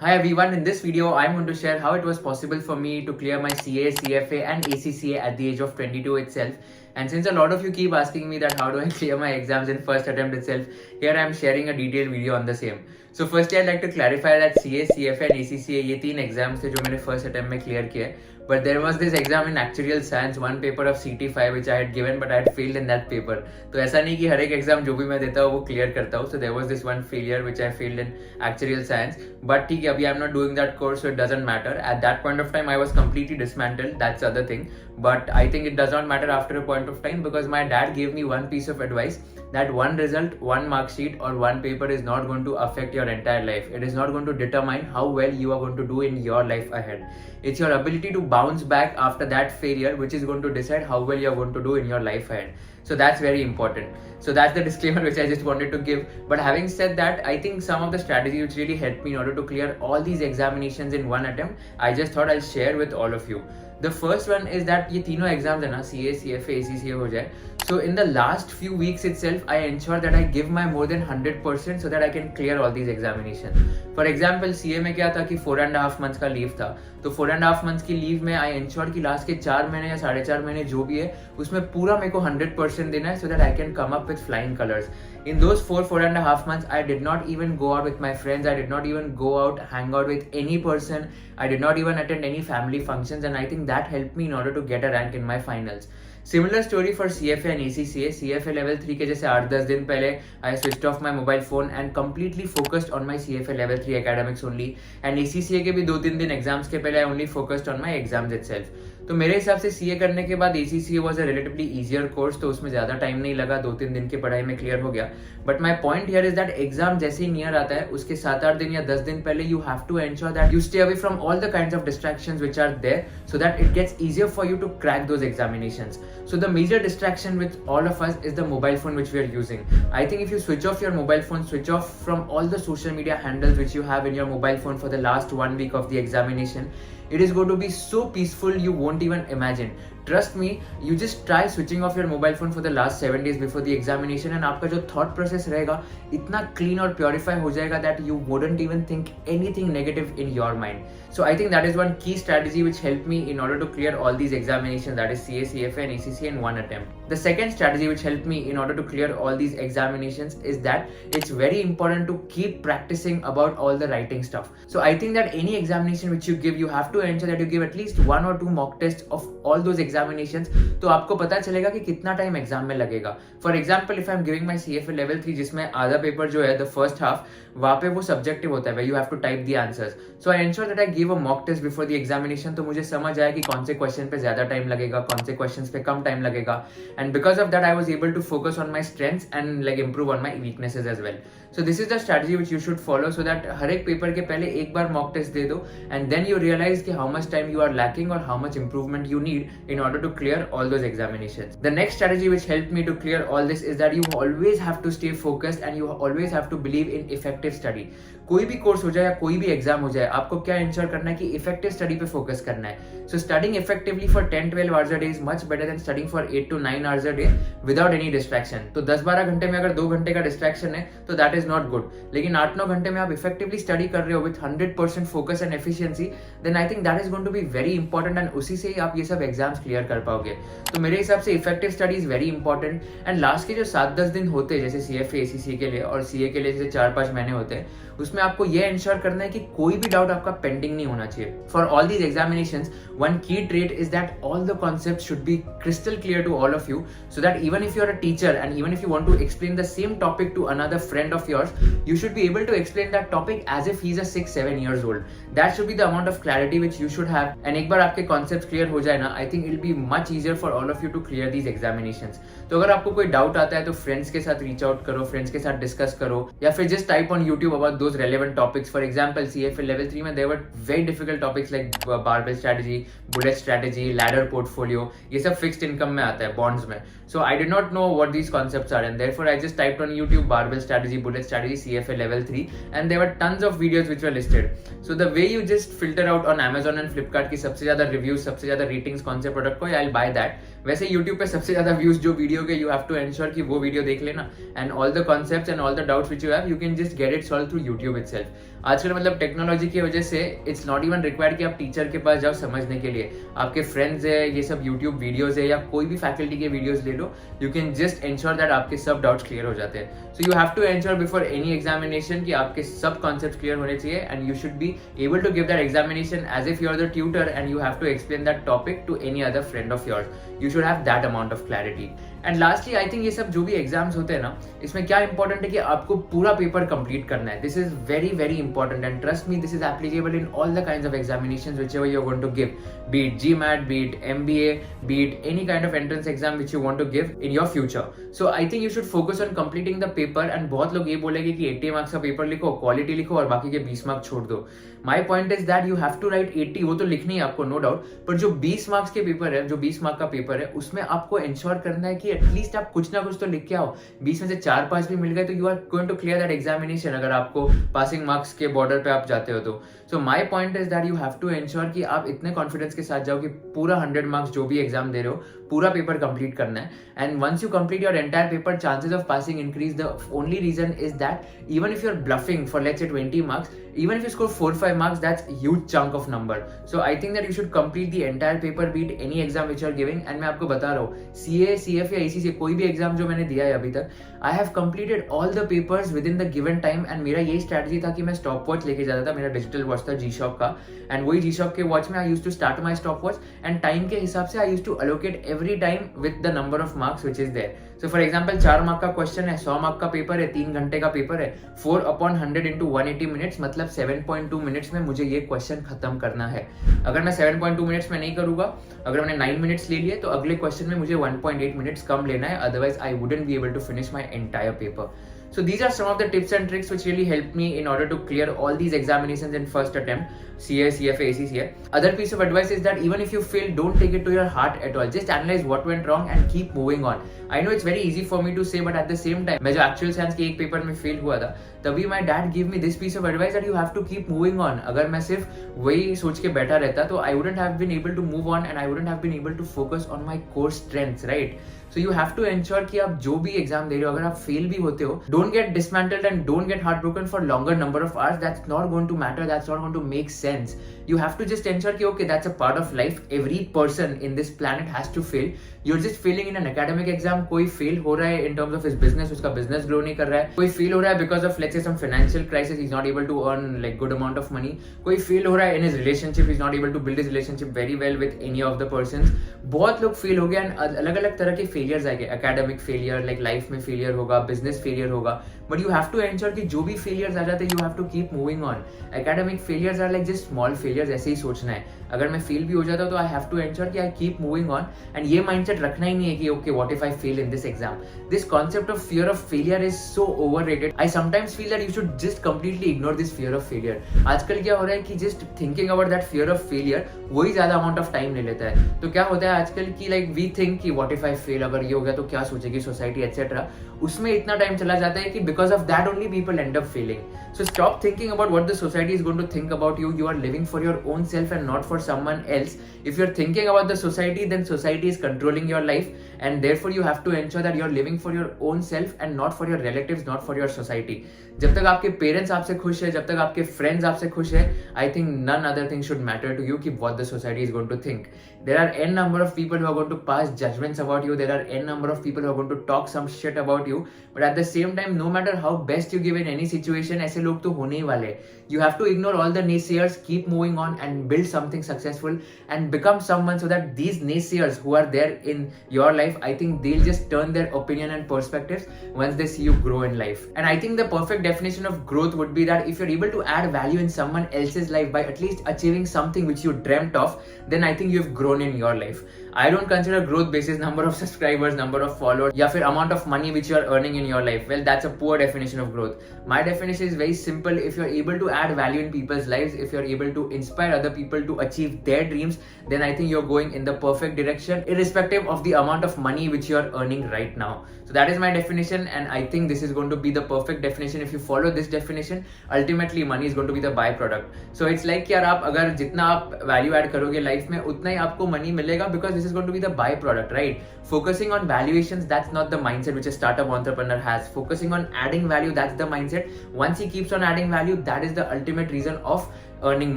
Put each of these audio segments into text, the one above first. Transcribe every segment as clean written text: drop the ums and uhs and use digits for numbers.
Hi everyone, in this video I'm going to share how it was possible for me to clear my CA, CFA and ACCA at the age of 22 itself. And since a lot of you keep asking me that how do I clear my exams in first attempt itself, here I'm sharing a detailed video on the same. So firstly I'd like to clarify that CA, CFA and ACCA ये तीन exams थे जो मैंने first attempt में clear किए. But there was this exam in actuarial science, one paper of CT5 which I had given but I had failed in that paper. तो ऐसा नहीं कि हर एक exam जो भी मैं देता हूँ वो clear करता हूँ. So there was this one failure which I failed in actuarial science. But ठीक है अभी I'm not doing that course so it doesn't matter. At that point of time I was completely dismantled. That's the other thing. But I think it does not matter after a point of time because my dad gave me one piece of advice that one result, one mark sheet or one paper is not going to affect your entire life. It is not going to determine how well you are going to do in your life ahead. It's your ability to bounce back after that failure which is going to decide how well you are going to do in your life ahead. So that's very important. So that's the disclaimer which I just wanted to give. But having said that, I think some of the strategies which really helped me in order to clear all these examinations in one attempt, I just thought I'll share with all of you. The first one is that ये तीनों exams है ना CA, CFA, ACCA हो जाए. So in the last few weeks itself, I ensure that I give my more than 100% so that I can clear all these examinations. For example, CA में क्या था कि 4.5 months का leave था. तो 4.5 months की leave में I ensure कि last के 4 महीने या 4.5 महीने जो भी है उसमें पूरा मेरे को 100% देना है so that I can come up with flying colors. In those 4.5 months, I did not even go out with my friends. I did not even go out, hang out with any person. I did not even attend any family functions, and I think that helped me in order to get a rank in my finals. Similar story for CFA and ACCA. CFA level 3 के जैसे 8-10 दिन पहले I switched off my mobile phone and completely focused on my CFA level 3 academics only. And ACCA के भी 2-3 दिन exams के पहले I only focused on my exams itself. तो मेरे हिसाब से CA करने के बाद ACCA was a relatively easier course, तो उसमें ज़्यादा टाइम नहीं लगा, 2-3 दिन की पढ़ाई में क्लियर हो गया. But my point here is that exam जैसे ही नियर आता है उसके 7-8 दिन या 10 दिन पहले you have to ensure that you stay away from all the kinds of distractions which are there so that it gets easier for you to crack those examinations. So the major distraction with all of us is the mobile phone which we are using. I think if you switch off your mobile phone, switch off from all the social media handles which you have in your mobile phone for the last 1 week of the examination, it is going to be so peaceful you won't even imagine. Trust me, you just try switching off your mobile phone for the last 7 days before the examination and आपका जो thought process रहेगा इतना clean और purify हो जाएगा that you wouldn't even think anything negative in your mind. So I think that is one key strategy which helped me in order to clear all these examinations, that is CA, CFA and ACCA in one attempt. The second strategy which helped me in order to clear all these examinations is that it's very important to keep practicing about all the writing stuff. So I think that any examination which you give, you have to ensure that you give at least 1 or 2 mock tests of all those examinations, तो आपको पता चलेगा कि कितना time exam में लगेगा. For example if I am giving my CFA level 3 जिसमें आधा पेपर जो है द फर्स्ट हाफ वहाँ पे वो सब्जेक्टिव होता है, you have to type the answers. So I ensure that I give a mock test before the examination, तो मुझे समझ आया कि कौन से क्वेश्चन पे ज्यादा टाइम लगेगा, कौन से क्वेश्चन पे कम टाइम लगेगा. And because of that I was able to focus on my strengths and like improve on my weaknesses as well. So this is the strategy which you should follow so that हर एक paper के पहले एक बार mock test दे दो and then you realise कि how much time you are lacking और how much improvement you need in order to clear all those examinations. The next strategy which helped me to clear all this is that you always have to stay focused and you always have to believe in effective study. कोई भी course हो जाए या कोई भी exam हो जाए, आपको क्या इंश्योर करना है कि इफेक्टिव स्टडी पे फोकस करना है. सो studying effectively for 10-12 hours a day is much better than studying for 8 to 9 hours a day without any distraction. तो 10-12 घंटे में अगर 2 घंटे का डिस्ट्रैक्शन है तो दैट इज नॉट गुड. लेकिन 8-9 घंटे में आप इफेक्टिवली स्टडी कर रहे हो with 100% focus and efficiency, then I think that is going to be very important and उसी से ही आप ये सब एग्जाम्स क्लियर कर पाओगे. तो मेरे हिसाब से effective study is very important. And last के जो 7-10 दिन होते हैं जैसे CFA, ACCA के लिए और CA के लिए जैसे 4-5 महीने होते हैं, उसमें आपको ये इंश्योर करना है कि कोई भी डाउट आपका पेंडिंग नहीं होना चाहिए. For all these examinations one key trait is that all the concept should be crystal clear to all of you so that even if you are a teacher and even if you want to explain the same topic to another friend of yours, you should be able to explain that topic as if he's a 6-7 years old. That should be the amount of clarity which you should have. And एक बार आपके concepts clear हो जाए ना, I think it'll be much easier for all of you to clear these examinations. तो अगर आपको कोई doubt आता है तो फ्रेंड्स के साथ रीच आउट करो, फ्रेंड्स के साथ डिस्कस करो या फिर just type on YouTube about those relevant topics. For example, CFA level 3 में there were very difficult topics like barbell strategy, bullet strategy, ladder portfolio. ये सब fixed income में आता है, bonds में. So I did not know what these concepts are and therefore I just typed on YouTube barbell strategy, bullet strategy, CFA level 3 and there were tons of videos which were listed. So the way you just filter out on Amazon and Flipkart की सबसे ज्यादा reviews, सबसे ज्यादा ratings कौन से product को, I'll buy that. वैसे YouTube पे सबसे ज्यादा views जो video के, you have to ensure कि वो video देख लेना and all the concepts and all the doubts which you have, you can just get it solved through YouTube itself. आजकल मतलब टेक्नोलॉजी की वजह से इट्स नॉट इवन रिक्वायर्ड कि आप टीचर के पास जाओ समझने के लिए, आपके फ्रेंड्स है, ये सब यूट्यूब वीडियोज है या कोई भी फैकल्टी के वीडियोज ले लो, you can just ensure that आपके सब डाउट्स क्लियर हो जाते हैं. So you have to ensure before any examination कि आपके सब कॉन्सेप्ट क्लियर होने चाहिए and you should be able to give that examination as if you are the tutor and you have to explain that topic to any other friend of yours. You should have that amount of clarity. And lastly I think ये सब जो भी exams होते हैं ना, इसमें क्या important है कि आपको पूरा पेपर कंप्लीट करना है. This is very very important and trust me, this is applicable in all the kinds of examinations whichever you are going to give, be it GMAT, be it MBA, be it any kind of entrance exam which you want to give in your future. So I think you should focus on completing the paper. And बहुत लोग ये बोलेंगे कि 80 marks का paper लिखो, quality लिखो और बाकी के 20 मार्क्स छोड़ दो. My point is that you have to write 80, वो तो लिखनी है आपको नो डाउट, पर जो 20 मार्क्स के पेपर है, जो 20 मार्क का पेपर है, उसमें आपको इंश्योर करना है कि एटलीस्ट आप कुछ ना कुछ तो लिख के आओ. 20 में से 4-5 भी मिल गए तो you are going to clear that examination, अगर आपको पासिंग मार्क्स के बॉर्डर पे आप जाते हो तो. So my point is that you have to ensure कि आप इतने कॉन्फिडेंस के साथ जाओ कि पूरा 100 मार्क्स जो भी एग्जाम दे रहे हो पूरा पेपर कंप्लीट करना है. And once you complete your entire paper, chances of passing increase. The only reason is that even if you are bluffing for let's say 20 marks, even if you score 4-5 marks, that's a huge chunk of number. So I think that you should complete the entire paper, be it any exam which you are giving. And मैं आपको बता रहा हूँ, CA, CF या ACCA कोई भी exam जो मैंने दिया है अभी तक, I have completed all the papers within the given time. and मेरा यही स्ट्रैटेजी था कि मैं स्टॉप वॉच लेके जाता था. मेरा डिजिटल वॉच था G-Shock का, एंड वही G-Shock के वॉच में I used to start my stop watch and time के हिसाब से I used to allocate every time with the number of marks which is there. So for example 4 mark का question है, 100 mark का paper है, 3 घंटे का पेपर है, 4/100 into 180 मिनट्स, मतलब 7.2 मिनट्स में मुझे ये क्वेश्चन खत्म करना है. अगर मैं 7.2 मिनट्स में नहीं करूंगा, अगर मैंने 9 मिनट्स ले लिए तो अगले क्वेश्चन में मुझे 1.8 मिनट्स कम लेना है, otherwise I wouldn't be able to finish my entire paper. So these are some of the tips and tricks which really helped me in order to clear all these examinations in first attempt, CA, CFA, ACCA. Other piece of advice is that even if you fail, don't take it to your heart at all. Just analyze what went wrong and keep moving on. I know it's very easy for me to say, but at the same time, मैं जो actual science के एक paper में fail हुआ था, तभी my dad gave me this piece of advice that you have to keep moving on. अगर मैं सिर्फ वही सोच के बैठा रहता तो I wouldn't have been able to move on and I wouldn't have been able to focus on my core strengths, right? So you have to ensure कि आप जो भी एग्जाम दे रहे हो, अगर आप फेल भी होते हो, don't get dismantled and don't get heartbroken for longer number of hours. That's not going to matter. That's not going to make sense. You have to just ensure कि okay, that's a part of life. Every person in this planet has to fail. You're just failing in an academic exam. कोई fail हो रहा है in terms of his business, उसका business grow नहीं कर रहा है. कोई फेल हो रहा है because of let's say some financial crisis, he's not able to earn like good amount of money. कोई फेल हो रहा है in his relationship, he's not able to build his relationship very well with any of the persons. बहुत लोग fail हो गए and अलग अलग तरह के फेलियर्स आएंगे. एकेडमिक फेलियर, लाइक लाइफ में फेलियर होगा, बिजनेस फेलियर होगा, but you have to ensure कि जो भी फेलियर्स आ जाते हैं you have to keep moving on. Academic failures are like just small failures, ऐसे ही सोचना है. अगर मैं फेल भी हो जाता हूं तो आई हैव टू एंश्योर कि I keep moving on. And ये माइंडसेट रखना ही नहीं है कि okay what if I fail in this exam. This concept of fear of failure is so overrated. I sometimes feel that you should just completely ignore this fear of failure. आजकल क्या हो रहा है कि just thinking about that fear of failure वही ज्यादा amount of time ले लेता है. तो क्या होता है आजकल की लाइक वी थिंक कि व्हाट इफ आई फेल, अगर ये हो गया तो क्या सोचेगी सोसाइटी एटसेट्रा. उसमें इतना टाइम चला जाता है कि because of that only people end up failing. So stop thinking about what the society is going to think about you. You are living for your own self and not for someone else. If you're thinking about the society, then society is controlling your life, and therefore you have to ensure that you're living for your own self and not for your relatives, not for your society. जब तक आपके parents आपसे खुश है, जब तक आपके friends आपसे खुश है, I think none other thing should matter to you कि what the society is going to think. There are n number of people who are going to pass judgments about you. There are n number of people who are going to talk some shit about you. But at the same time, no matter how best you give in any situation, ऐसे लोग तो होने ही वाले. You have to ignore all the naysayers, keep moving on and build something successful and become someone so that these naysayers who are there in your life, I think they'll just turn their opinion and perspectives once they see you grow in life. And I think the perfect definition of growth would be that if you're able to add value in someone else's life by at least achieving something which you dreamt of, then I think you've grown in your life. I don't consider growth basis number of subscribers, number of followers, या फिर amount of money which you are earning in your life. Well, that's a poor definition of growth. My definition is very simple. If you're able to add value in people's lives, if you're able to inspire other people to achieve their dreams, then I think you're going in the perfect direction, irrespective of the amount of money which you're earning right now. So that is my definition, and I think this is going to be the perfect definition. If you follow this definition, ultimately money is going to be the byproduct. So it's like यार आप अगर जितना आप value add करोगे life में उतना ही आपको money मिलेगा, because this is going to be the byproduct, right? Focusing on valuations, that's not the mindset which a startup entrepreneur has. Focusing on adding value, that's the mindset. Once he keeps on adding value, that is the ultimate reason of earning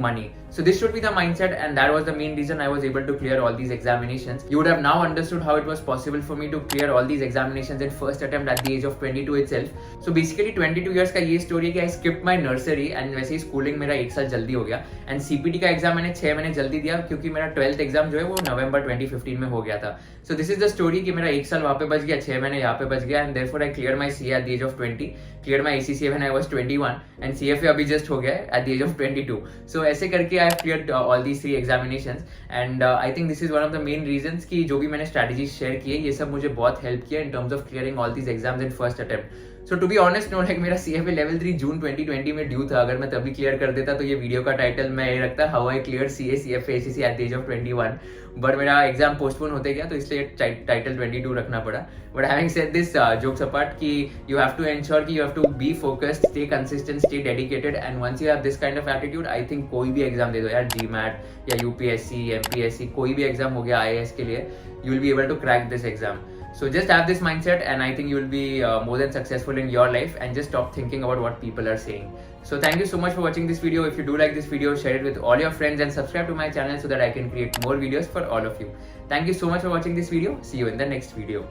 money. So this should be the mindset, and that was the main reason I was able to clear all these examinations. You would have now understood how it was possible for me to clear all these examinations in first attempt at the age of 22 itself. So basically 22 years का ये story है कि I skipped my nursery and वैसे ही schooling मेरा 1 साल जल्दी हो गया, and CPT का exam मैंने 6 महीने जल्दी दिया क्योंकि मेरा 12th exam जो है वो November 2015 में हो गया था. So this is the story कि मेरा 1 साल वहाँ पे बच गया, 6 महीने यहाँ पे बच गया, and therefore I cleared my CA at the age of 20, cleared my ACCA when I was 21, and CFA अभी just हो गया at the age of 22. So ऐसे करके I have cleared all these 3 examinations, and I think this is one of the main reasons कि जो भी मैंने strategies share किए ये सब मुझे बहुत help किया in terms of clearing all these exams in first attempt. So to be honest, no, like मेरा CFA level 3 जून 2020 में ड्यू था. अगर मैं तभी क्लियर कर देता तो ये वीडियो का टाइटल मैं ये रखता how I clear CA CFA ACCA at the age of 21. But मेरा एग्जाम पोस्टपोन होते गया तो इसलिए टाइटल 22 रखना पड़ा. But having said this, jokes apart, कि यू हैव टू एंश्योर कि you have to be focused, stay consistent, stay dedicated, and once you have this kind of attitude, I think कोई भी एग्जाम दे दो यार, GMAT या UPSC, MPSC, कोई भी exam हो गया IAS के लिए, you will be able to crack this exam. So just have this mindset, and I think you will be more than successful in your life, and just stop thinking about what people are saying. So thank you so much for watching this video. If you do like this video, share it with all your friends and subscribe to my channel so that I can create more videos for all of you. Thank you so much for watching this video. See you in the next video.